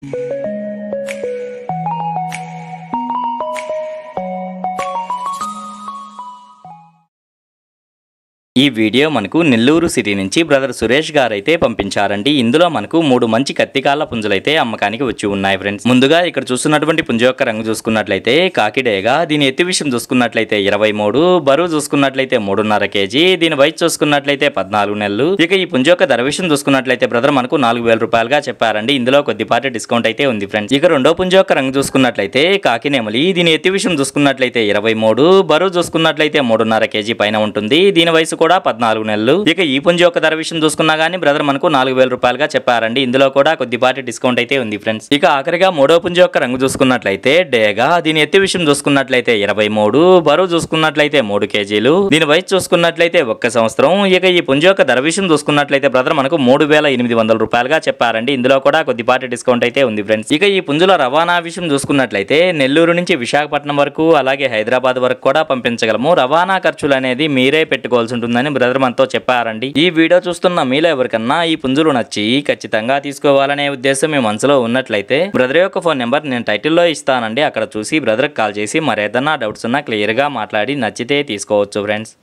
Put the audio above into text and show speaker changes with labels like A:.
A: ఈ వీడియో మనకు నెల్లూరు సిటీ నుంచి బ్రదర్ సురేష్ గారు అయితే పంపించారండి. ఇందులో మనకు 3 మంచి కత్తికాళ్ళ పుంజులైతే అమ్మకానికి వచ్చి ఉన్నాయి ఫ్రెండ్స్. ముందుగా ఇక్కడ చూస్తున్నటువంటి పుంజు యొక్క రంగు చూసుకున్నట్లయితే కాకిడేగా, దీని ఎత్తు విషయం చూసుకున్నట్లయితే 23, బరువు చూసుకున్నట్లయితే 3.5 కేజీ, దీని వయసు చూసుకున్నట్లయితే 14 నెలలు. ఇక ఈ పుంజు యొక్క ధర విషయం చూసుకున్నట్లయితే బ్రదర్ మనకు 4000 రూపాయలుగా చెప్పారండి. ఇందులో కొద్దిపాటి డిస్కౌంట్ అయితే ఉంది ఫ్రెండ్స్. ఇక రెండో పుంజు యొక్క రంగు చూసుకున్నట్లయితే కాకినేమలి, దీని ఎత్తు విషయం చూసుకున్నట్లయితే 23, బరువు చూసుకున్నట్లయితే 3.5 కేజీ పైన ఉంటుంది, దీని వయసు కూడా 14 నెలలు. ఇక ఈ పుంజు యొక్క ధర విషయం చూసుకున్నా గానీ బ్రదర్ మనకు 4000 రూపాయలుగా చెప్పారండి. ఇందులో కూడా కొద్దిపాటి డిస్కౌంట్ అయితే ఉంది ఫ్రెండ్స్. ఇక ఆఖరిగా మూడో పుంజు యొక్క రంగు చూసుకున్నట్లయితే డేగా, దీని ఎత్తు విషయం చూసుకున్నట్లయితే 23, బరువు చూసుకున్నట్లయితే 3 కేజీలు, దీని వయసు చూసుకున్నట్లయితే 1 సంవత్సరం. ఇక ఈ పుంజు యొక్క ధర విషయం చూసుకున్నట్లయితే బ్రదర్ మనకు 3800 రూపాయలుగా చెప్పారండి. ఇందులో కూడా కొద్దిపాటి డిస్కౌంట్ అయితే ఉంది ఫ్రెండ్స్. ఇక ఈ పుంజుల రవాణా విషయం చూసుకున్నట్లయితే నెల్లూరు నుంచి విశాఖపట్నం వరకు అలాగే హైదరాబాద్ వరకు కూడా పంపించగలము. రవాణా ఖర్చులు అనేది మీరే పెట్టుకోవాల్సి ఉంటుందని బ్రదర్ మనతో చెప్పారండి. ఈ వీడియో చూస్తున్న మీలో ఎవరికన్నా ఈ పుంజులు నచ్చి ఖచ్చితంగా తీసుకోవాలనే ఉద్దేశం మీ మనసులో ఉన్నట్లయితే బ్రదర్ యొక్క ఫోన్ నెంబర్ నేను టైటిల్లో ఇస్తానండి. అక్కడ చూసి బ్రదర్కి కాల్ చేసి మరేదన్నా డౌట్స్ ఉన్నా క్లియర్ గా మాట్లాడి నచ్చితే తీసుకోవచ్చు ఫ్రెండ్స్.